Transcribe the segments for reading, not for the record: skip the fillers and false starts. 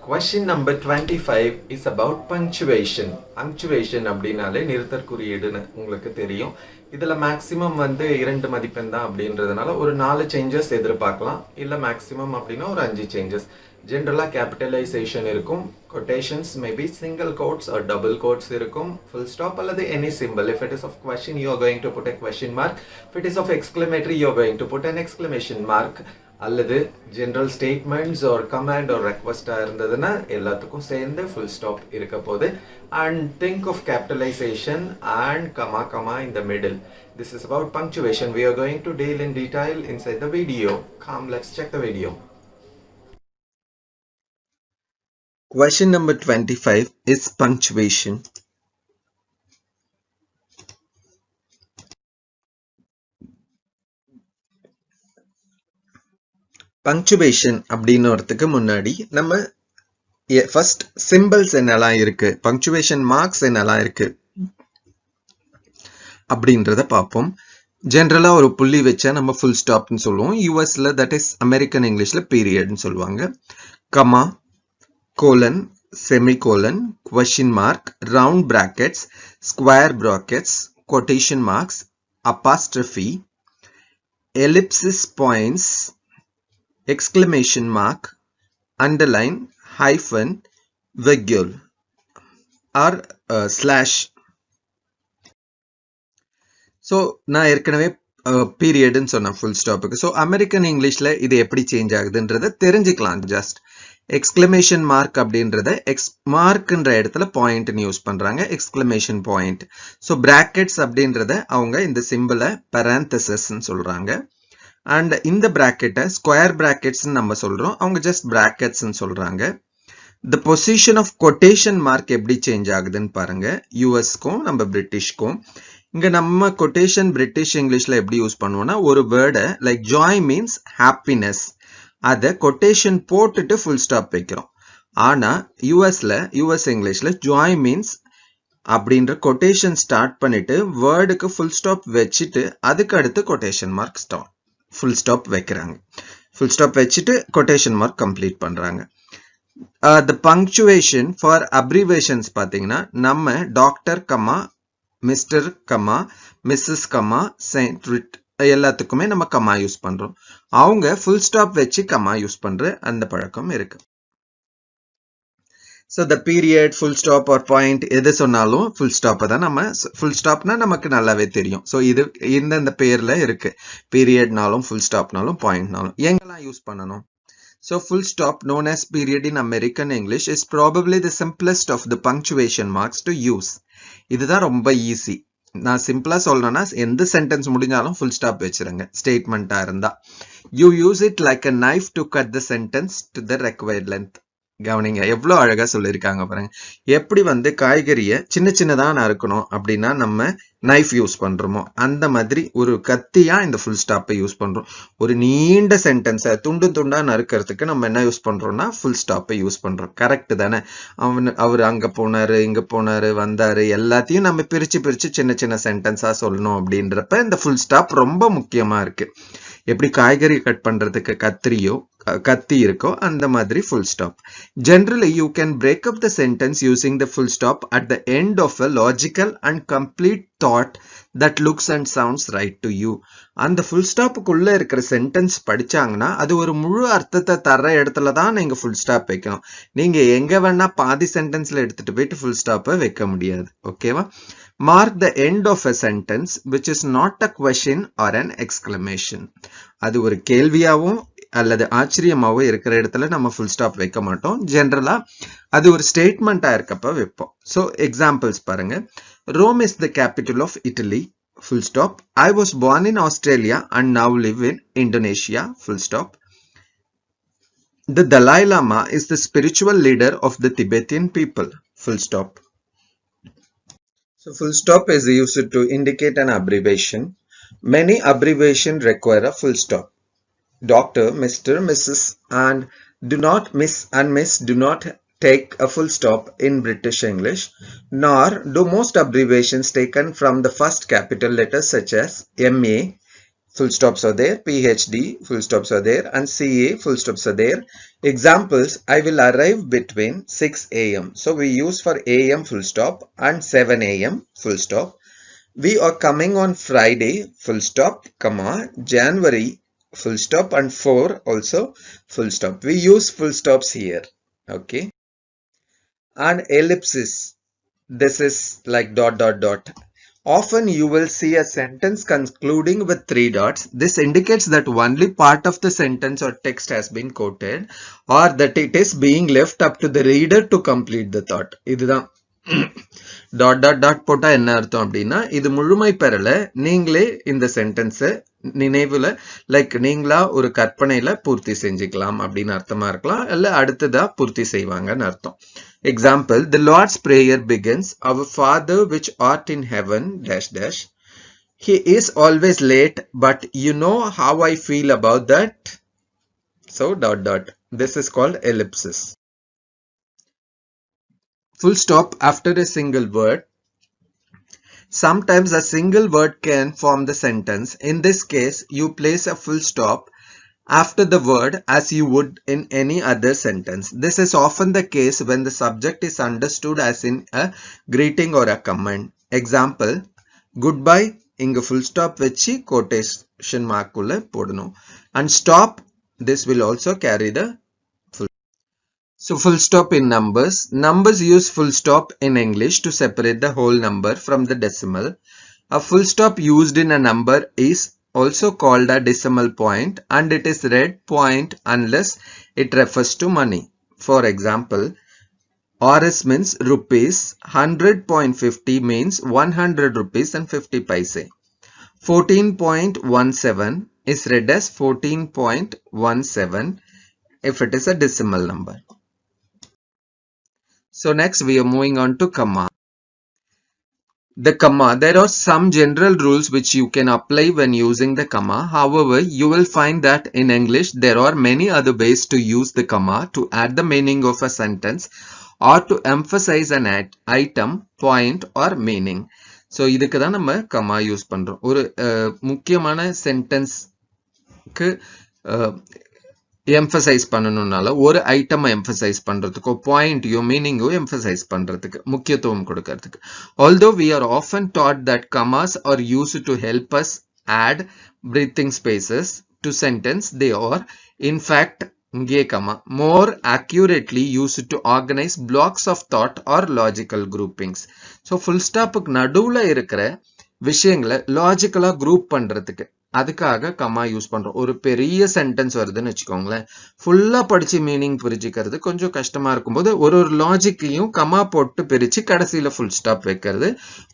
Question number 25 is about punctuation. Punctuation அப்படினாலே நிறுத்தற் குறியீடுன்னு உங்களுக்கு தெரியும். இதுல மேக்ஸிமம் வந்து 2 மதிப்பெண் தான் அப்படின்றதுனால ஒரு 4 சேஞ்சஸ் எதிர்பார்க்கலாம். இல்ல மேக்ஸிமம் அப்படின்னா ஒரு 5 சேஞ்சஸ். ஜெனரலா கேபிட்டலைசேஷன் இருக்கும். Quotations maybe single quotes or double quotes இருக்கும். Full stop அல்லது any symbol. If it is of question, you are going to put a question mark. If it is of exclamatory, you are going to put an exclamation mark. அல்லது general statements or command or request இருந்ததுன்னா எல்லாத்துக்கும் சேர்ந்து full stop இருக்க போகுது. And think of capitalization and comma in the middle. This is about punctuation. We are going to deal in detail inside the video. Come, let's check the video. Question number 25 is punctuation. Punctuation அப்படின்னுறதுக்கு முன்னாடி நம்ம first symbols என்னெல்லாம் இருக்கு, punctuation marks என்னெல்லாம் இருக்கு அப்படின்றத பார்ப்போம். ஜென்ரலா ஒரு புள்ளி வச்சா நம்ம ஃபுல் ஸ்டாப்னு சொல்லுவோம். யூஎஸ்ல தட் இஸ் அமெரிக்கன் இங்கிலீஷ்ல பீரியட்னு சொல்லுவாங்க. Comma, colon, semicolon, question mark, round brackets, square brackets, quotation marks, apostrophe, ellipsis points, exclamation mark, underline, hyphen, virgule or slash. So நான் ஏற்கனவே பீரியட்னு சொன்னேன் ஃபுல் ஸ்டாப்புக்கு. ஸோ அமெரிக்கன் இங்கிலீஷ்ல இது எப்படி சேஞ்ச் ஆகுதுன்றத தெரிஞ்சுக்கலாம். ஜஸ்ட் எக்ஸ்கிளமேஷன் மார்க் அப்படின்றத மார்க்ன்ற இடத்துல பாயிண்ட்னு யூஸ் பண்றாங்க, எக்ஸ்கிளமேஷன் பாயிண்ட். ஸோ பிராக்கெட்ஸ் அப்படின்றத அவங்க இந்த சிம்பிளை parenthesisன்னு சொல்றாங்க. அண்ட் இந்த பிராக்கெட்டை ஸ்கொயர் பிராக்கெட்ஸ் நம்ம சொல்றோம், அவங்க ஜஸ்ட் பிராக்கெட்ஸ் சொல்றாங்க. The position of quotation mark எப்படி சேஞ்ச் ஆகுதுன்னு பாருங்க, யூஎஸ்க்கும் நம்ம பிரிட்டிஷ்க்கும். இங்க நம்ம கொட்டேஷன் பிரிட்டிஷ் இங்கிலீஷ்ல எப்படி யூஸ் பண்ணுவோம்னா, ஒரு வேர்டை லைக் ஜாய் மீன்ஸ் ஹாப்பினஸ், அதை கொட்டேஷன் போட்டுட்டு ஃபுல் ஸ்டாப் வைக்கிறோம். ஆனா யூஎஸ் இங்கிலீஷ்ல ஜாய் மீன்ஸ் அப்படின்ற கொட்டேஷன் ஸ்டார்ட் பண்ணிட்டு வேர்டுக்கு ஃபுல் ஸ்டாப் வச்சுட்டு அதுக்கு அடுத்து quotation mark start full stop வைக்கிறாங்க. ஃபுல் ஸ்டாப் வச்சுட்டு கொட்டேஷன் மார்க் கம்ப்ளீட் பண்றாங்க. த பங்க்சுவேஷன் ஃபார் அப்ரிவேஷன்ஸ் பாத்தீங்கன்னா நம்ம doctor comma, mister comma, missus comma, saint எல்லாத்துக்குமே நம்ம கமா யூஸ் பண்றோம். அவங்க ஃபுல் ஸ்டாப் வச்சு கமா யூஸ் பண்ற அந்த பழக்கம் இருக்கு. So the period, full stop R point எது சொன்னாலும் ஃபுல் ஸ்டாப்பை தான் நம்ம, ஃபுல் ஸ்டாப்னா நமக்கு நல்லாவே தெரியும். ஸோ இது இந்த பேர்ல இருக்கு, பீரியட்னாலும் ஃபுல் ஸ்டாப்னாலும் பாயிண்ட்னாலும் எங்கெல்லாம் யூஸ் பண்ணணும். So full stop known as period in American English is probably the simplest of the punctuation marks to use. இதுதான் ரொம்ப ஈஸி. நான் சிம்பிளா சொல்லணும்னா எந்த சென்டென்ஸ் முடிஞ்சாலும் ஃபுல் ஸ்டாப் வச்சிருங்க. ஸ்டேட்மெண்டா இருந்தா you use it like a knife to cut the sentence to the required length. கவனிங்க, எவ்வளவு அழகா சொல்லியிருக்காங்க பாருங்க. எப்படி வந்து காய்கறியை சின்ன சின்னதா நறுக்கணும் அப்படின்னா நம்ம நைஃப் யூஸ் பண்றோமோ அந்த மாதிரி ஒரு கத்தியா இந்த ஃபுல் ஸ்டாப்பை யூஸ் பண்றோம். ஒரு நீண்ட சென்டென்ஸை துண்டு துண்டா நறுக்கிறதுக்கு நம்ம என்ன யூஸ் பண்றோம்னா ஃபுல் ஸ்டாப்பை யூஸ் பண்றோம். கரெக்ட் தானே? அவர் அங்க போனாரு, இங்க போனாரு, வந்தாரு, எல்லாத்தையும் நம்ம பிரிச்சு சின்ன சின்ன சென்டென்ஸா சொல்லணும் அப்படின்றப்ப இந்த ஃபுல் ஸ்டாப் ரொம்ப முக்கியமா இருக்கு. எப்படி காய்கறி கட் பண்றதுக்கு கத்தி இருக்கோ அந்த மாதிரி full stop. Generally, you can break up the sentence using the full stop at the end of a logical and complete thought that looks and sounds right to you. அந்த full stop குள்ள இருக்கிற sentence படிச்சாங்கன்னா அது ஒரு முழு அர்த்தத்தை தர இடத்துல தான் நீங்க full stop வைக்கணும். நீங்க எங்க வேணா பாதி சென்டென்ஸ்ல எடுத்துட்டு போயிட்டு full stop வைக்க முடியாது. ஓகேவா? Mark the end of a sentence which is not a question or an exclamation. அது ஒரு கேள்வியாவும் அல்லது ஆச்சரியமாவும் இருக்கிற இடத்துல நம்ம ஃபுல் ஸ்டாப் வைக்க மாட்டோம். ஜெனரலா அது ஒரு ஸ்டேட்மெண்டா இருக்கப்ப வைப்போம். ஸோ எக்ஸாம்பிள்ஸ் பாருங்க. Rome is the capital of Italy, full stop. I was born in Australia and now live in Indonesia, full stop. The Dalai Lama is the spiritual leader of the Tibetan people, full stop. So full stop is used to indicate an abbreviation. Many abbreviations require a full stop. Doctor, Mr., Mrs. and Miss do not take a full stop in British English, nor do most abbreviations taken from the first capital letters such as MA, full stops are there, PhD, full stops are there, and CA, full stops are there. Examples, I will arrive between 6 a.m. So we use for AM full stop and 7 a.m. full stop. We are coming on Friday, full stop, comma, January, full stop, and 4 also full stop. We use full stops here. Okay. And ellipsis. This is like dot dot dot. Often you will see a sentence concluding with 3 dots. This indicates that only part of the sentence or text has been quoted or that it is being left up to the reader to complete the thought. இதுதான் dot dot dot போட்டா என்ன அர்த்தம் அப்படின்னா இது முழுமை பெறல, நீங்களே இந்த சென்டென்ஸை நினைவுல லைக் நீங்களா ஒரு கற்பனையில பூர்த்தி செஞ்சுக்கலாம் அப்படின்னு அர்த்தமா இருக்கலாம், இல்ல அடுத்ததா பூர்த்தி செய்வாங்கன்னு அர்த்தம். Example, the Lord's Prayer begins, Our Father which art in heaven, dash dash. He is always late, but you know how I feel about that. So dot dot. This is called ellipsis. Full stop after a single word. Sometimes a single word can form the sentence. In this case, you place a full stop after the word as you would in any other sentence. This is often the case when the subject is understood as in a greeting or a command. Example, goodbye, inga full stop vechi quotation mark kulla podano. And stop, this will also carry the full. So full stop in numbers. Numbers use full stop in English to separate the whole number from the decimal. A full stop used in a number is also called a decimal point, and it is read point unless it refers to money. For example, Rs means rupees, 100.50 means 100 rupees and 50 paise. 14.17 is read as 14.17 if it is a decimal number. So next we are moving on to comma. The comma, there are some general rules which you can apply when using the comma. However, you will find that in English there are many other ways to use the comma to add the meaning of a sentence or to emphasize an item, point or meaning. So இதுக்கு தான் நம்ம comma use பண்றோம். ஒரு முக்கியமான சென்டென்ஸ்க்கு emphasize பண்ணனும்னால ஒரு item emphasize பண்றதுக்கு பாயிண்ட்யோ மீனிங்கோ emphasize பண்றதுக்கு முக்கியத்துவம் கொடுக்கிறதுக்கு. Although we are often taught that commas are used to help us add breathing spaces to sentence, they are in fact இங்கே comma more accurately used to organize blocks of thought or logical groupings. So full stopக்கு நடுவுல இருக்கிற விஷயங்களை லாஜிக்கலா group பண்றதுக்கு அதுக்காக comma use பண்றோம். ஒரு பெரிய sentence வருதுன்னு வச்சுக்கோங்களேன், ஃபுல்லா படிச்சு மீனிங் புரிஞ்சுக்கிறது கொஞ்சம் கஷ்டமா இருக்கும்போது ஒரு லாஜிக்கையும் கமா போட்டு பிரிச்சு கடைசியில ஃபுல் ஸ்டாப் வைக்கிறது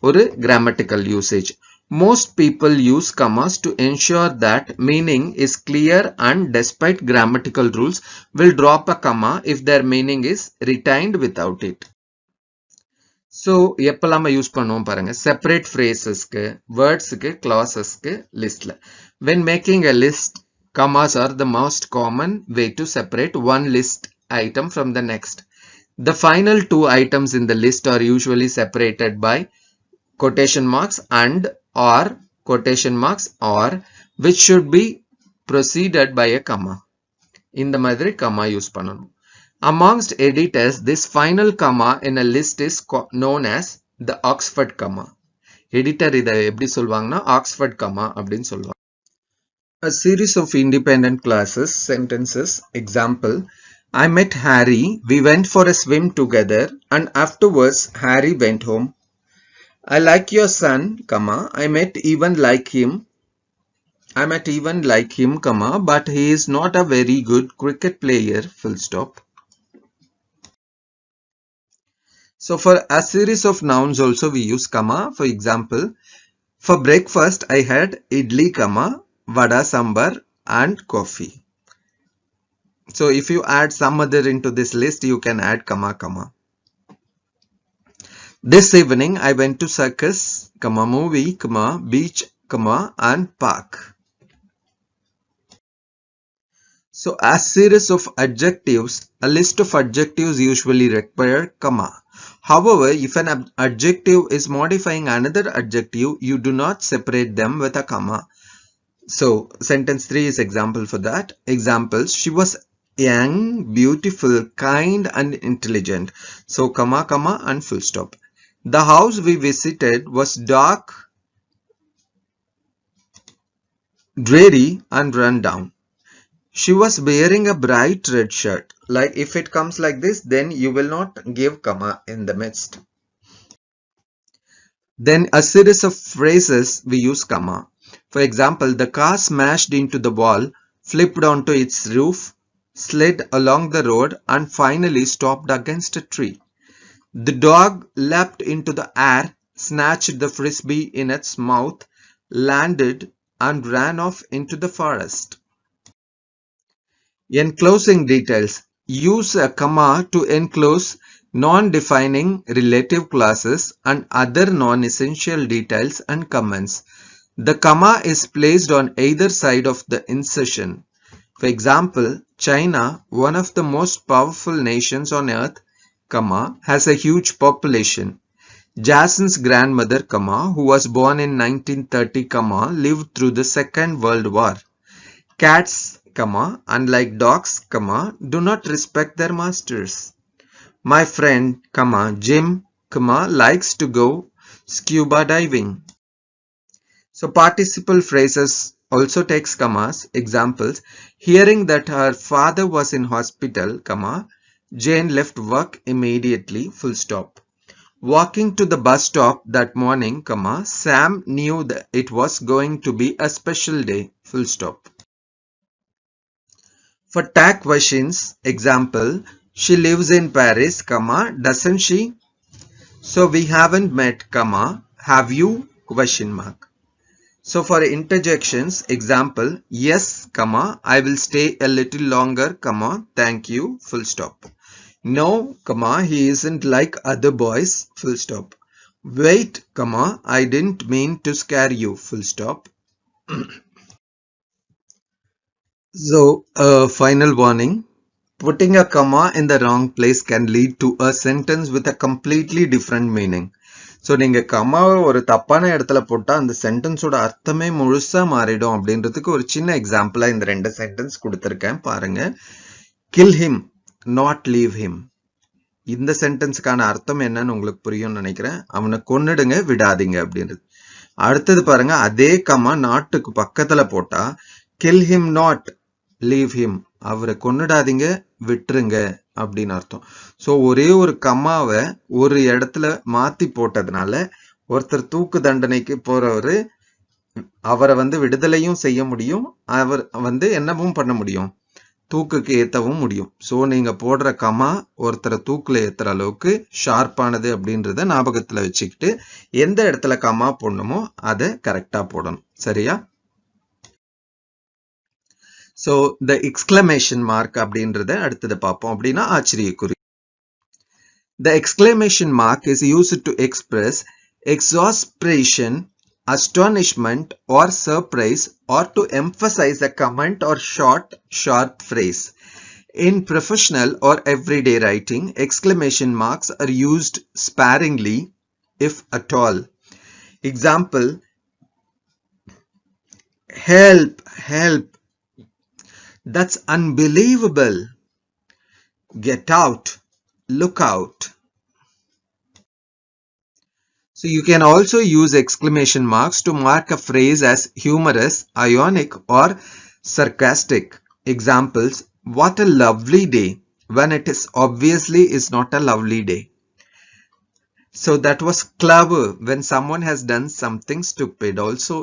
ஒரு grammatical usage. Most people use commas to ensure that meaning is clear and despite grammatical rules will drop a comma if their meaning is retained without it. So எப்பெல்லாம் use பண்ணுவோம் பாருங்க, separate ஃப்ரேசஸ்க்கு, வேர்ட்ஸ்க்கு, கிளாஸஸ்க்கு, லிஸ்ட்ல. When making a list, commas are the most common way to separate one list item from the next. The final two items in the list are usually separated by quotation marks and or quotation marks or which should be preceded by a comma. இந்த மாதிரி comma use பண்ணணும். Amongst editors, this final comma in a list is known as the Oxford comma. Editor இதை எப்படி சொல்வாங்கன்னா Oxford comma அப்படின்னு சொல்வாங்க. A series of independent classes, sentences. Example, I met Harry, we went for a swim together and afterwards Harry went home. I like your son, comma, I met even like him, comma, but he is not a very good cricket player, full stop. So for a series of nouns also we use comma. For example, for breakfast I had idli, comma, vada sambar and coffee. So if you add some other into this list, you can add comma, comma. This evening I went to circus, comma, movie, comma, beach, comma, and park. So as series of adjectives, a list of adjectives usually require comma. However, if an adjective is modifying another adjective, you do not separate them with a comma. So sentence 3 is example for that. Examples: she was young, beautiful, kind and intelligent. So comma, comma and full stop. The house we visited was dark, dreary and run down. She was wearing a bright red shirt. Like if it comes like this, then you will not give comma in the midst. Then a series of phrases we use comma. For example, the car smashed into the wall, flipped onto its roof, slid along the road and finally stopped against a tree. The dog leapt into the air, snatched the frisbee in its mouth, landed and ran off into the forest. Enclosing details. Use a comma to enclose non-defining relative clauses and other non-essential details and comments. The comma is placed on either side of the insertion. For example, China, one of the most powerful nations on earth, comma, has a huge population. Jason's grandmother, comma, who was born in 1930, comma, lived through the Second World War. Cats, comma, unlike dogs, comma, do not respect their masters. My friend, comma, Jim, comma, likes to go scuba diving. So participle phrases also takes commas. Examples: hearing that her father was in hospital, comma, Jane left work immediately, full stop. Walking to the bus stop that morning, comma, Sam knew that it was going to be a special day, full stop. For tag questions, example, she lives in Paris, comma, doesn't she? So we haven't met, comma, have you? Question mark. So for interjections, example, yes, comma, I will stay a little longer, comma, thank you, full stop. No, comma, he isn't like other boys, full stop. Wait, comma, I didn't mean to scare you, full stop. So, final warning. Putting a comma in the wrong place can lead to a sentence with a completely different meaning. So நீங்கள் கம்மாவை ஒரு தப்பான இடத்துல போட்டால் அந்த சென்டென்ஸோட அர்த்தமே முழுசாக மாறிடும் அப்படின்றதுக்கு ஒரு சின்ன எக்ஸாம்பிளாக இந்த 2 சென்டென்ஸ் கொடுத்துருக்கேன் பாருங்க. Kill him, not leave him. இந்த சென்டென்ஸுக்கான அர்த்தம் என்னன்னு உங்களுக்கு புரியும்னு நினைக்கிறேன். அவனை கொன்னுடுங்க, விடாதீங்க அப்படின்றது. அடுத்தது பாருங்க, அதே கம்மா நாட்டுக்கு பக்கத்துல போட்டா kill him not leave him, அவரை கொன்னுடாதீங்க, விட்டுருங்க அப்படின்னு அர்த்தம். ஸோ ஒரே ஒரு கம்மாவை ஒரு இடத்துல மாத்தி போட்டதுனால ஒருத்தர் தூக்கு தண்டனைக்கு போறவரு அவரை விடுதலையும் செய்ய முடியும், அவர் என்னவும் பண்ண முடியும், தூக்குக்கு ஏத்தவும் முடியும். ஸோ நீங்க போடுற கம்மா ஒருத்தரை தூக்குல ஏத்துற அளவுக்கு ஷார்ப்பானது அப்படின்றத ஞாபகத்துல வச்சுக்கிட்டு எந்த இடத்துல கம்மா போடணுமோ அதை கரெக்டா போடணும். சரியா? So the exclamation mark அப்படின்றத அடுத்தது பார்ப்போம். அப்படின்னா ஆச்சரியக்குறி. The exclamation mark is used to express exasperation, astonishment or surprise, or to emphasize a comment or short, sharp phrase. In professional or everyday writing, exclamation marks are used sparingly, if at all. Example: help, help. That's unbelievable. Get out. Look out. So you can also use exclamation marks to mark a phrase as humorous, ironic or sarcastic. Examples: what a lovely day, when it is obviously is not a lovely day. So that was clever when someone has done something stupid. Also,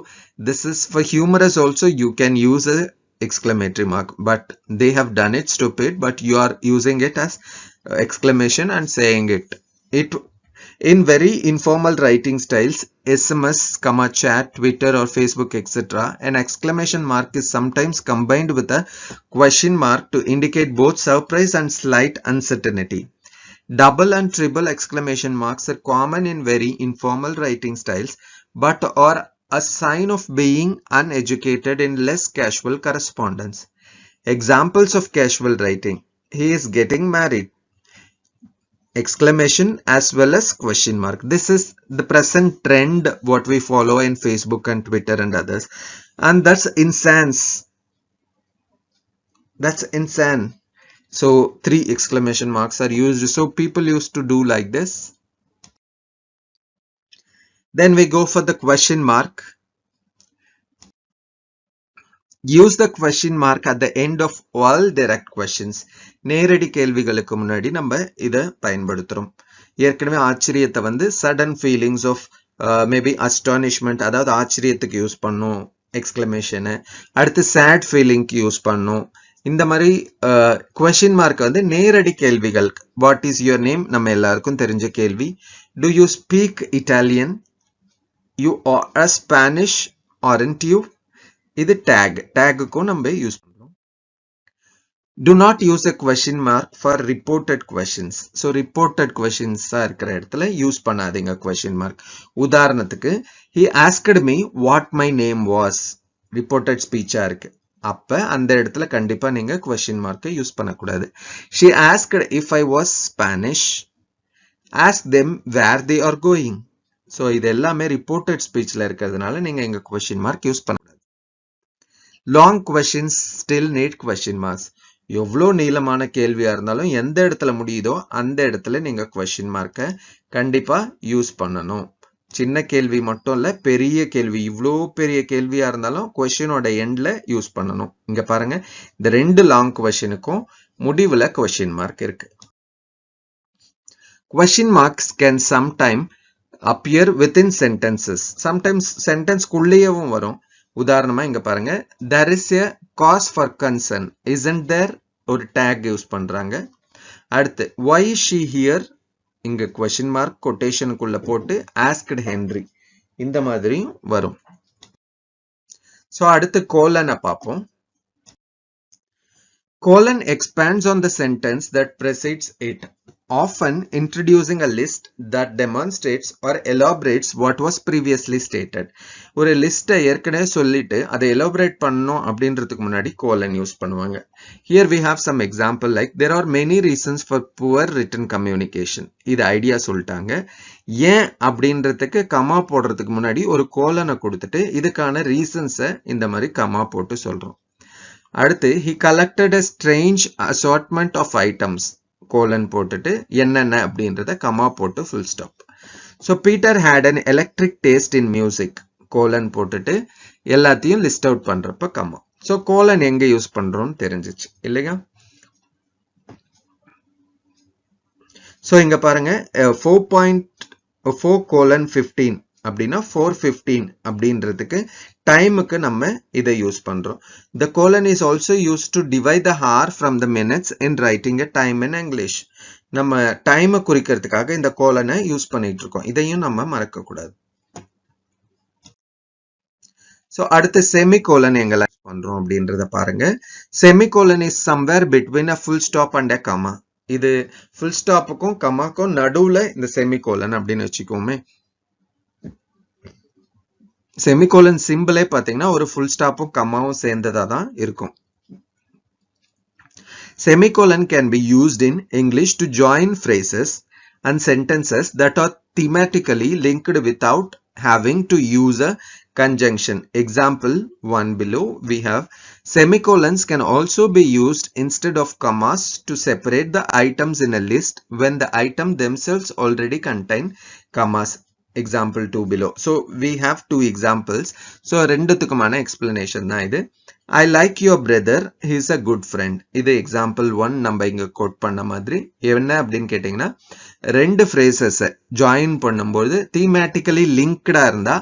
this is for humorous also you can use a exclamatory mark, but they have done it stupid, but you are using it as exclamation and saying it in very informal writing styles, SMS, chat, Twitter or Facebook, etc. An exclamation mark is sometimes combined with a question mark to indicate both surprise and slight uncertainty. Double and triple exclamation marks are common in very informal writing styles, but are a sign of being uneducated in less casual correspondence. Examples of casual writing: he is getting married, exclamation as well as question mark. This is the present trend what we follow in Facebook and Twitter and others. and that's incense. That's insane. So 3 exclamation marks are used. So people used to do like this. Then we go for the question mark. Use the question mark at the end of all direct questions. நேரடி கேள்விகளுக்கு முன்னாடி நம்ம இத பயன்படுத்துறோம். ஏற்கனவே ஆச்சரியத்தை வந்து sudden feelings of maybe astonishment, அதாவது ஆச்சரியத்துக்கு யூஸ் பண்ணோம் எக்ஸ்கிளமேஷன். அடுத்து sad feelingக்கு யூஸ் பண்ணோம். இந்த மாதிரி question mark வந்து நேரடி கேள்விகள். What is your name? நம்ம எல்லாருக்கும் தெரிஞ்ச கேள்வி. Do you speak Italian? You are a Spanish, aren't you? இது டேக்குக்கும் நம்ம யூஸ் பண்றோம். Do not use a question mark for reported questions. So reported questions இருக்கிற இடத்துல யூஸ் பண்ணாதீங்க question mark. உதாரணத்துக்கு he asked me what my name was. reported speech இருக்கு. அப்ப அந்த இடத்துல கண்டிப்பா நீங்க question mark யூஸ் பண்ணக்கூடாது. She asked if I was Spanish. Ask them where they are going. So இது எல்லாமே reported speechல இருக்கிறதுனால நீங்க இங்க question mark யூஸ் பண்ண. Long questions still need question marks. எவ்வளோ நீளமான கேள்வியா இருந்தாலும் எந்த இடத்துல முடியுதோ அந்த இடத்துல நீங்க question mark கண்டிப்பா யூஸ் பண்ணணும். சின்ன கேள்வி மட்டும் இல்ல, பெரிய கேள்வி, இவ்வளோ பெரிய கேள்வியா இருந்தாலும் questionோட எண்ட்ல யூஸ் பண்ணணும். இங்க பாருங்க, இந்த 2 லாங் questionக்கும் முடிவுல question mark இருக்கு. Question marks can sometime appear within sentences. Sometimes sentence குள்ளேயவும் வரும். உதாரணமா இங்க பாருங்க, there is a cause for concern, isn't there? ஒரு tag யூஸ் பண்றாங்க. அடுத்து why is she here? இங்க question mark quotation குள்ள போட்டு asked Henry. இந்த மாதிரியும் வரும். சோ அடுத்து colon பாப்போம். Colon expands on the sentence that precedes it, often introducing a list that demonstrates or elaborates what was previously stated. ஒரு லிஸ்ட்டை ஏற்கனவே சொல்லிட்டு அதை elaborate பண்ணணும் அப்படின்றதுக்கு முன்னாடி colon யூஸ் பண்ணுவாங்க. Here we have some example like there are many reasons for poor written communication. இது ஐடியா சொல்லிட்டாங்க. ஏன் அப்படின்றதுக்கு கமா போடுறதுக்கு முன்னாடி ஒரு colon கொடுத்துட்டு இதுக்கான ரீசன்ஸை இந்த மாதிரி கமா போட்டு சொல்றோம். அடுத்து he collected a strange assortment of items. colon போட்டுட்டு என்னென்ன அப்படின்றத கமா போட்டு full stop. So Peter had an electric taste in music. colon போட்டுட்டு எல்லாத்தையும் லிஸ்ட் அவுட் பண்றப்ப கமா. So colon எங்க யூஸ் பண்றோம்னு தெரிஞ்சிச்சு இல்லையா? So இங்க பாருங்க 4.4 colon 15 அப்படின்னா 4:15 அப்படின்றதுக்கு டைமுக்கு நம்ம இதை யூஸ் பண்றோம். The colon is also used to divide the hour from the minutes in writing a time in English. நம்ம டைமை குறிக்கிறதுக்காக இந்த கோலனை யூஸ் பண்ணிட்டு இருக்கோம். இதையும் நம்ம மறக்க கூடாது. சோ அடுத்து செமிகோலன் எங்க யூஸ் பண்றோம் அப்படின்றத பாருங்க. Semicolon is somewhere between a full stop and a comma. இது full stopக்கும் கமாக்கும் நடுவுல இந்த செமிகோலன் அப்படின்னு வச்சுக்கோமே. செமிகோலன் சிம்பிளே பாத்தீங்கன்னா ஒரு ஃபுல் ஸ்டாப்பும் கம்மாவும் சேர்ந்ததா தான் இருக்கும். Semicolon can be used in English to join phrases and sentences that are thematically linked without having to use a conjunction. Example 1 below we have semicolons can also be used instead of commas to separate the items in a list when the item themselves already contain commas. Example 2 below. So we have 2 examples. So ரெண்டுத்துக்குமான explanation தான் இது. I like your brother. He is a good friend. இது example 1 நம்ம இங்க code பண்ண மாதிரி. என்ன அப்படின்னு கேட்டீங்கன்னா ரெண்டு phrases join பண்ணும்போது thematically linked இருந்தா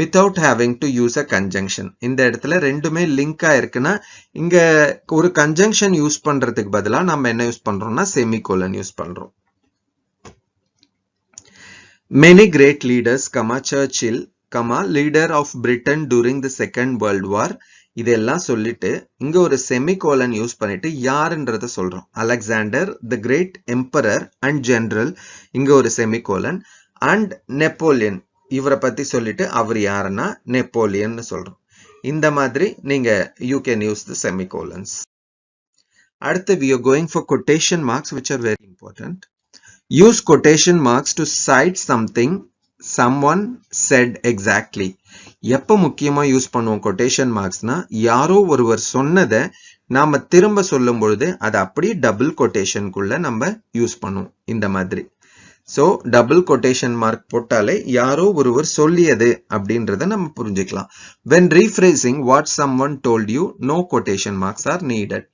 without having to use a conjunction. இந்த இடத்துல ரெண்டுமே லிங்க் ஆயிருக்குன்னா இங்க ஒரு conjunction யூஸ் பண்றதுக்கு பதிலா நம்ம என்ன யூஸ் பண்றோம்னா செமிகோலன் யூஸ் பண்றோம். Many great leaders, Churchill, leader of Britain during the Second World War. இதெல்லாம் சொல்லிட்டு இங்க ஒரு செமிகோலன் யூஸ் பண்ணிட்டு யாருன்றத சொல்றோம். Alexander the great emperor and general, இங்க ஒரு செமிகோலன். அண்ட் நெப்போலியன், இவரை பத்தி சொல்லிட்டு அவர் யாருன்னா நெப்போலியன் சொல்றோம். இந்த மாதிரி நீங்க you can use the semicolons. அடுத்து we are going for quotation marks which are very important. Use quotation marks to cite something someone said exactly. எப்ப முக்கியமா யூஸ் பண்ணுவோம் கொட்டேஷன் மார்க்ஸ்னா, யாரோ ஒருவர் சொன்னதை நாம திரும்ப சொல்லும் பொழுது அதை அப்படியே டபுள் கொட்டேஷனுக்குள்ள நம்ம யூஸ் பண்ணுவோம் இந்த மாதிரி. ஸோ டபுள் கொட்டேஷன் மார்க் போட்டாலே யாரோ ஒருவர் சொல்லியது அப்படின்றத நம்ம புரிஞ்சுக்கலாம். when rephrasing what someone told you, no quotation marks are needed.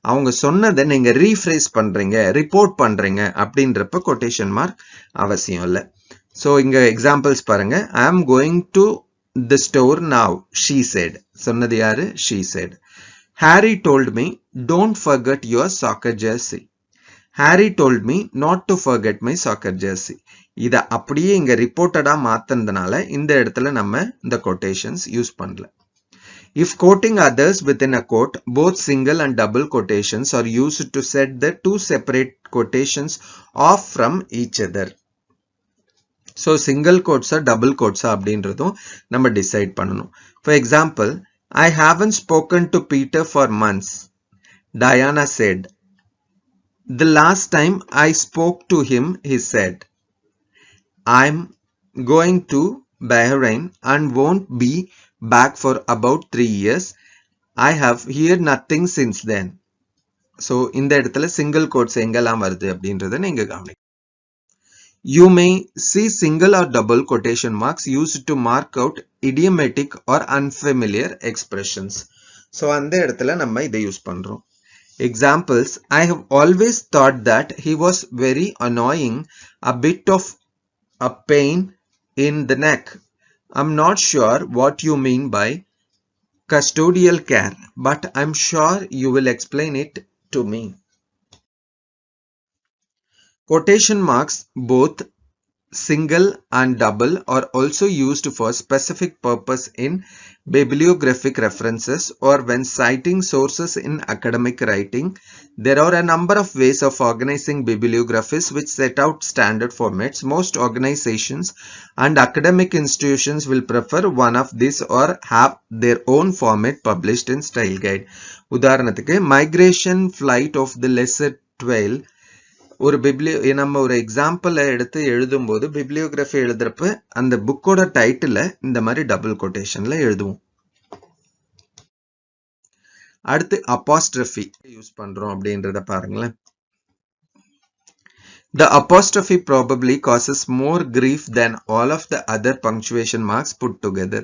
அவங்க சொன்னதை நீங்க ரீஃப்ரேஸ் பண்றீங்க, ரிப்போர்ட் பண்றீங்க அப்படின்றப்ப கொட்டேஷன் மார்க் அவசியம் இல்லை. ஸோ இங்க எக்ஸாம்பிள்ஸ் பாருங்க. I am going to the store now, she said. சொன்னது யாரு? she said. Harry told me, don't forget your soccer jersey. Harry told me not to forget my soccer jersey. இத அப்படியே இங்க ரிப்போர்ட்டடா மாத்துனதுனால இந்த இடத்துல நம்ம இந்த quotations யூஸ் பண்ணல. If quoting others within a quote, both single and double quotations are used to set the two separate quotations off from each other. So single quotes or double quotes அப்படின்றதும் நம்ம decide பண்ணணும். For example, I haven't spoken to Peter for months. Diana said. The last time I spoke to him, he said, I'm going to Bahrain and won't be back for about 3 years. I have heard nothing since then. So இந்த இடத்துல single quotes எங்கெல்லாம் வருது அப்படின்றத நீங்க கவனிங்க. You may see single or double quotation marks used to mark out idiomatic or unfamiliar expressions. So அந்த இடத்துல நம்ம இதை யூஸ் பண்றோம். Examples, I have always thought that he was very annoying, a bit of a pain in the neck. I'm not sure what you mean by custodial care, but I'm sure you will explain it to me. Quotation marks, both single and double, are also used for specific purpose in bibliographic references or when citing sources in academic writing. There are a number of ways of organizing bibliographies which set out standard formats. Most organizations and academic institutions will prefer one of these or have their own format published in style guide. உதாரணத்துக்கு Migration Flight of the Lesser 12 ஒரு நம்ம ஒரு example எடுத்து எழுதும் போது bibliography எழுதுறப்ப அந்த புக்கோட டைட்டில இந்த மாதிரி டபுள் கொட்டேஷன்ல எழுதுவோம். அடுத்து apostrophe யூஸ் பண்றோம் அப்படின்றத பாருங்களேன். The apostrophe probably causes more grief than all of the other punctuation marks put together.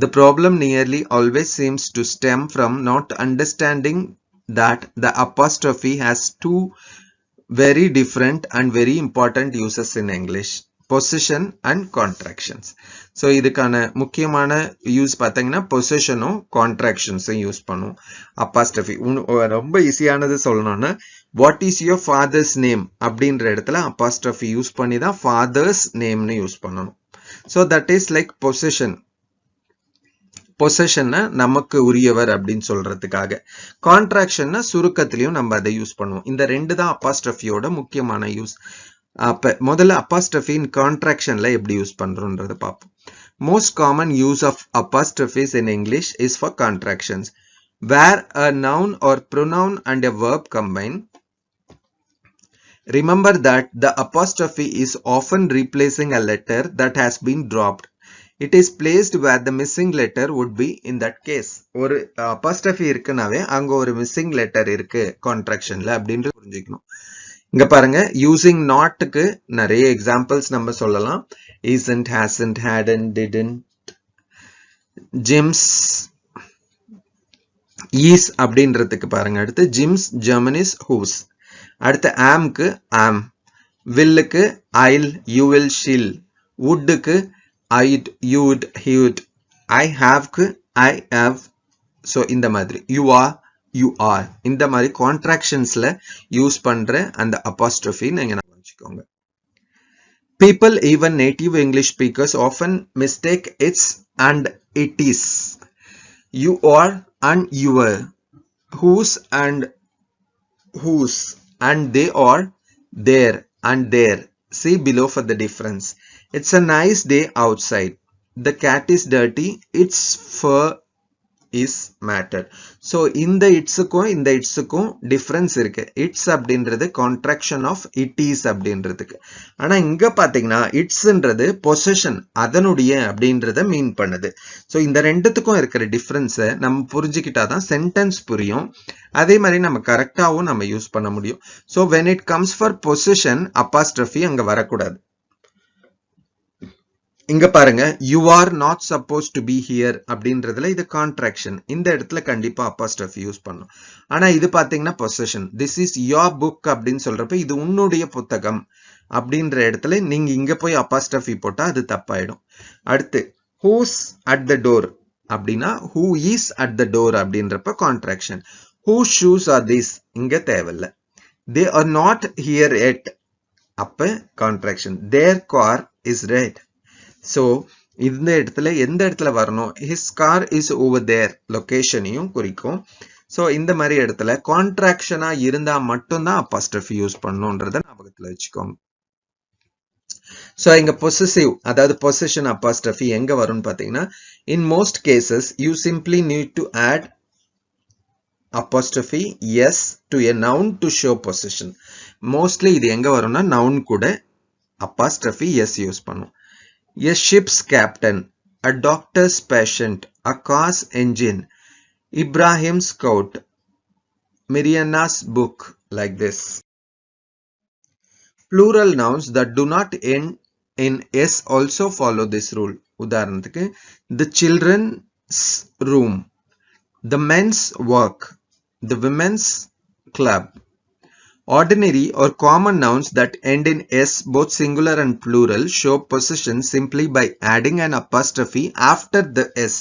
The problem nearly always seems to stem from not understanding that the apostrophe has two very different and very important uses in English, possession and contractions. So இதுக்கான முக்கியமான use பார்த்தீங்கன்னா பொசிஷனும் கான்ட்ராக்ஷன்ஸும் use பண்ணுவோம். அப்போஸ்ட்ரோஃபி ரொம்ப ஈஸியானது சொல்லணும்னா what is your father's name அப்படின்ற இடத்துல apostrophe use பண்ணி தான் ஃபாதர்ஸ் நேம்னு யூஸ் பண்ணணும். So that is like position. பொசஷன்னா நமக்கு உரியவர் அப்படின்னு சொல்றதுக்காக. கான்ட்ராக்ஷன்னா சுருக்கத்திலையும் நம்ம அதை யூஸ் பண்ணுவோம். இந்த ரெண்டு தான் அப்போஸ்ட்ரோஃபியோட முக்கியமான யூஸ். அப்ப முதல்ல அப்போஸ்ட்ரோஃபி இன் கான்ட்ராக்ஷன்ல எப்படி யூஸ் பண்றோம்ன்றத பார்ப்போம். Most common use of apostrophes in English is for contractions, where a noun or pronoun and a verb combine. Remember that the apostrophe is often replacing a letter that has been dropped. It is placed where the missing letter would be in that case. ஒரு apostrophe இருக்குனாவே அங்க ஒரு missing letter இருக்கு contractionல அப்படின்றது புரிஞ்சுக்கணும். இங்க பாருங்க, using notக்கு நிறைய examples நம்ம சொல்லலாம். isn't, hasn't, hadn't, didn't, Jims, is அப்படின்றதுக்கு பாருங்க. அடுத்து Jims, Germany's, whose. அடுத்து amக்கு am, willக்கு I'll, you will, she'll, wouldக்கு I'd, you'd, he'd, I haveக்கு I have. So இந்த மாதிரி you are, you are, இந்த மாதிரி கான்ட்ராக்ஷன்ஸ்ல யூஸ் பண்ற அந்த apostrophe நீங்க வச்சுக்கோங்க. People, even native English speakers, often mistake its and it is. You are and your, whose and whose, and they are, there and there. See below for the difference. It's a nice day outside. The cat is dirty. Its fur is mattered. So இந்த இட்ஸுக்கும் இந்த இட்ஸுக்கும் difference இருக்கு. It's அப்படின்றது contraction of it is அப்படின்றதுக்கு. ஆனா இங்க பாத்தீங்கன்னா இட்ஸ்ன்றது possession அதனுடைய அப்படின்றத மீன் பண்ணுது. ஸோ இந்த ரெண்டுத்துக்கும் இருக்கிற டிஃபரன்ஸை நம்ம புரிஞ்சுக்கிட்டாதான் சென்டென்ஸ் புரியும். அதே மாதிரி நம்ம கரெக்டாகவும் நம்ம யூஸ் பண்ண முடியும். So when it comes for possession apostrophe அங்க வரக்கூடாது. இங்க பாருங்க you are not supposed to be here அப்படின்றதுல இது கான்ட்ராக்ஷன். இந்த இடத்துல கண்டிப்பா apostrophe யூஸ் பண்ணும். ஆனா இது பாத்தீங்கன்னா possession. this is your book அப்படின்னு சொல்றப்ப இது உன்னுடைய புத்தகம் அப்படின்ற இடத்துல நீங்க இங்க போய் apostrophe போட்டா அது தப்பாயிடும். அடுத்து who's at the door அப்படின்னா who is at the door அப்படின்றப்ப contraction. whose shoes are these இங்க தேவையில்ல. they are not here yet அப்ப contraction. their car is red. so இந்த இடத்துல எந்த இடத்துல வரணும்? his car is over there லொகேஷனையும் குறிக்கும். so இந்த மாதிரி இடத்துல கான்ட்ராக்ஷனா இருந்தா மட்டும்தான் apostrophe யூஸ் பண்ணணும்ன்றத ஞாபகத்துல வச்சுக்கோங்க. so இங்க possessive அதாவது possession apostrophe எங்க வரும்னு பாத்தீங்கன்னா in most cases you simply need to add apostrophe yes to a noun to show possession. mostly இது எங்க வரும்னா noun கூட apostrophe yes யூஸ் பண்ணும். a ship's captain, a doctor's patient, a car's engine, Ibrahim's coat, Mariana's book, like this. Plural nouns that do not end in s also follow this rule. உதாரணத்துக்கு the children's room, the men's work, the women's club. Ordinary or common nouns that end in s, both singular and plural, show possession simply by adding an apostrophe after the s.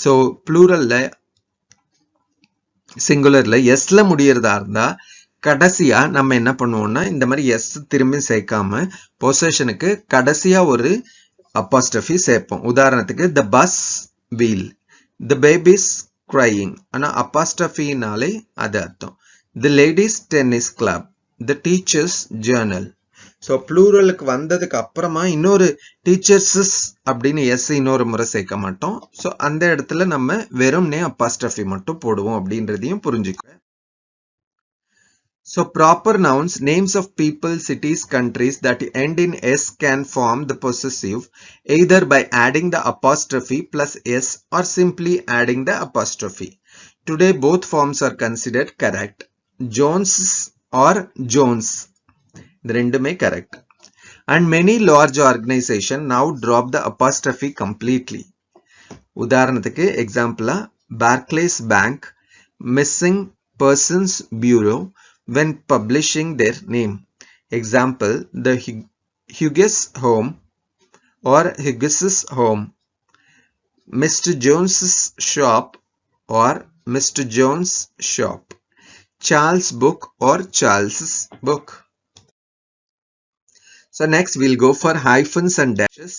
So plural la singular la s la முடியறதா இருந்தா கடைசியா நம்ம என்ன பண்ணுவோம்னா இந்த மாதிரி s திரும்பி சேர்க்காம possessionக்கு கடைசியா ஒரு apostrophe சேர்ப்போம். உதாரணத்துக்கு the bus wheel, the baby's crying. ஆனா apostropheனாலே அது அர்த்தம். the ladies tennis club, the teacher's journal. so pluralக்கு வந்ததுக்கு அப்புறமா இன்னொரு teachers அப்படின்னு s இன்னொரு முறை சேர்க்க மாட்டோம். so அந்த இடத்துல நம்ம வெறும்னே apostrophe மட்டும் போடுவோம் அப்படின்றதையும் புரிஞ்சுக்க. so proper nouns, names of people, cities, countries that end in s can form the possessive either by adding the apostrophe plus s or simply adding the apostrophe. Today both forms are considered correct. Jones or Jones, the ரெண்டுமே correct. And many large organizations now drop the apostrophe completely. உதாரணத்துக்கு example Barclays Bank, Missing Persons Bureau when publishing their name. Example the Hughes home or Hughes' home, Mr. Jones's shop or Mr. Jones' shop, Charles' book or Charles's book. So next we'll go for hyphens and dashes.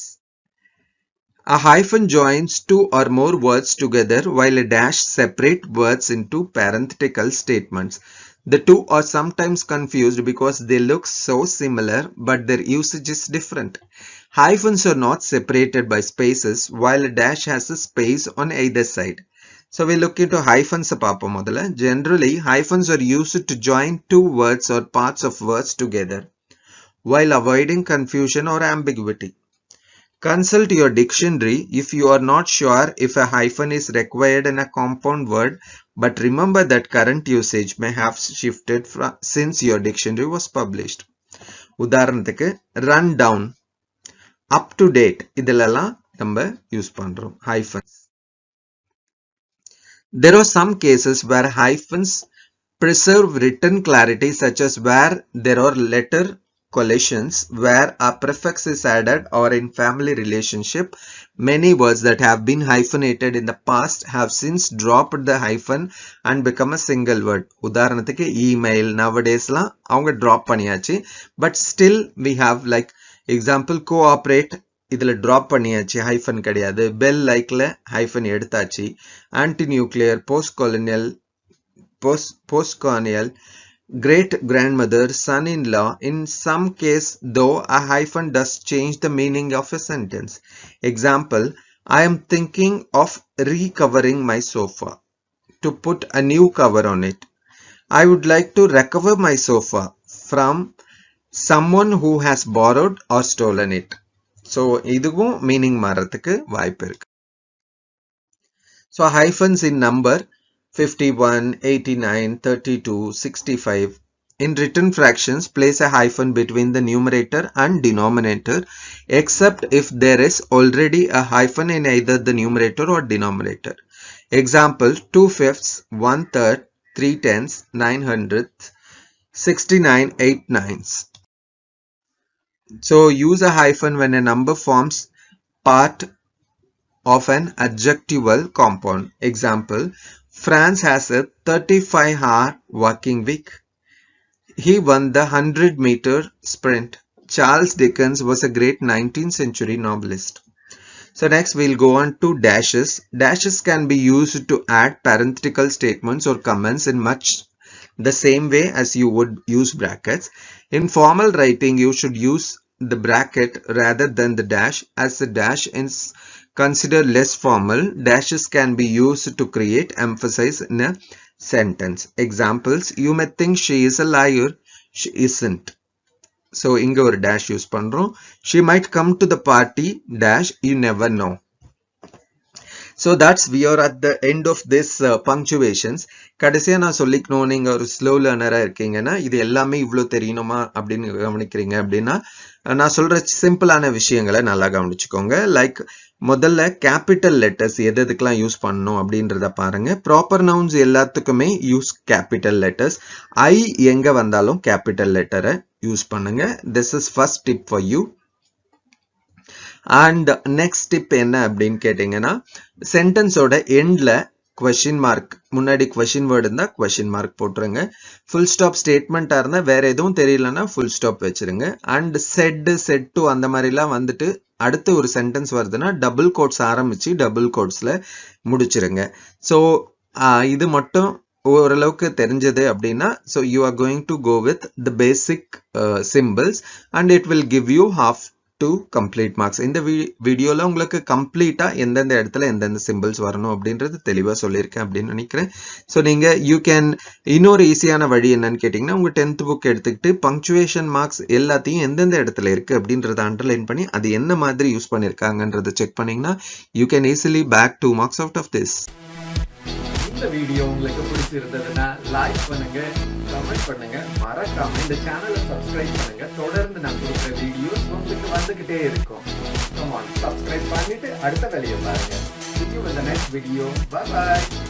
A hyphen joins two or more words together while a dash separates words into parenthetical statements. The two are sometimes confused because they look so similar but their usage is different. Hyphens are not separated by spaces while a dash has a space on either side. So we look into hyphens பாப்போம் முதல்ல. Generally hyphens are used to join two words or parts of words together while avoiding confusion or ambiguity. Consult your dictionary if you are not sure if a hyphen is required in a compound word, but remember that current usage may have shifted since your dictionary was published. உதாரணத்துக்கு run down, up to date இதெல்லாம் நம்ம use பண்றோம் hyphens. There are some cases where hyphens preserve written clarity, such as where there are letter collisions where a prefix is added, or in family relationship many words that have been hyphenated in the past have since dropped the hyphen and become a single word. உதாரணத்துக்கு email nowadaysலாம் அவங்க drop பண்ணியாச்சு, but still we have like example cooperate இதுல drop பண்ணியாச்சு, hyphen கிடையாது. bell likeல hyphen எடுத்தாச்சு. anti nuclear, post colonial, great grandmother, son-in-law. In some case though a hyphen does change the meaning of a sentence. Example, I am thinking of recovering my sofa to put a new cover on it. I would like to recover my sofa from someone who has borrowed or stolen it. So இதுவும் meaning மாறதுக்கு வாய்ப்பு இருக்கு. So hyphens in number 51, 89, 32, 65. In written fractions, place a hyphen between the numerator and denominator except if there is already a hyphen in either the numerator or denominator. Example, 2/5, 1/3, 3/10, 9/100, 69 8/9. So use a hyphen when a number forms part of an adjectival compound. Example, France has a 35-hour working week. He won the 100-meter sprint. Charles Dickens was a great 19th century novelist. So next we'll go on to dashes. Dashes can be used to add parenthetical statements or comments in much the same way as you would use brackets. In formal writing, you should use the bracket rather than the dash, as the dash is considered less formal. Dashes can be used to create emphasis in a sentence. Examples, you may think she is a liar, she isn't. So inga or dash use pandrom. She might come to the party dash, you never know. So that's we are at the end of this punctuations. கடைசியா நான் சொல்லிக்கணும், நீங்க ஒரு slow லேர்னரா இருக்கீங்கன்னா இது எல்லாமே இவ்வளோ தெரியணுமா அப்படின்னு கவனிக்கிறீங்க அப்படின்னா நான் சொல்ற சிம்பிளான விஷயங்களை நல்லா கவனிச்சுக்கோங்க. லைக் முதல்ல கேபிட்டல் லெட்டர்ஸ் எதுக்கெல்லாம் யூஸ் பண்ணணும் அப்படின்றத பாருங்க. ப்ராப்பர் நவுன்ஸ் எல்லாத்துக்குமே யூஸ் கேபிட்டல் லெட்டர்ஸ். ஐ எங்க வந்தாலும் கேபிட்டல் லெட்டரை யூஸ் பண்ணுங்க. This is first tip for you. And next tip என்ன அப்படின்னு கேட்டீங்கன்னா, சென்டென்ஸோட எண்ட்ல கொஸ்டின் மார்க், முன்னாடி கொஸ்டின் வேர்டு இருந்தா கொஸ்டின் மார்க் போட்டுருங்க. ஃபுல் ஸ்டாப் ஸ்டேட்மெண்டா இருந்தா வேற எதுவும் தெரியலன்னா ஃபுல் ஸ்டாப் வச்சிருங்க. அண்ட் செட் டு அந்த மாதிரிலாம் வந்துட்டு அடுத்து ஒரு சென்டென்ஸ் வருதுன்னா டபுள் கோட்ஸ் ஆரம்பிச்சு டபுள் கோட்ஸ்ல முடிச்சிருங்க. ஸோ இது மட்டும் ஓரளவுக்கு தெரிஞ்சது அப்படின்னா, so you are going to go with the basic simples and it will give you half to complete marks. இந்த வீடியோல உங்களுக்கு கம்ப்ளீட்டா எந்தெந்த இடத்துல எந்தெந்த சிம்பிள்ஸ் வரணும் அப்படின்றது தெளிவா சொல்லியிருக்கேன் அப்படின்னு நினைக்கிறேன். ஸோ நீங்க யூ கேன் இன்னொரு ஈஸியான வழி என்னன்னு கேட்டீங்கன்னா, உங்க 10th புக் எடுத்துக்கிட்டு பங்க்சுவேஷன் மார்க்ஸ் எல்லாத்தையும் எந்தெந்த இடத்துல இருக்கு அப்படின்றத அண்டர்லைன் பண்ணி அது என்ன மாதிரி யூஸ் பண்ணிருக்காங்கன்றத செக் பண்ணீங்கன்னா you can easily bag 2 marks out of this. இந்த வீடியோ உங்களுக்கு பிடிச்சிருந்ததுன்னா லைக் பண்ணுங்க, கமெண்ட் பண்ணுங்க, மறக்காம இந்த சேனலை சப்ஸ்கிரைப் பண்ணுங்க. தொடர்ந்து நான் கொடுக்குற வீடியோஸ் உங்களுக்கு வந்துகிட்டே இருக்கும். சப்ஸ்கிரைப் பண்ணிட்டு அடுத்த வேலையை பாருங்க. See you in the next video. Bye bye.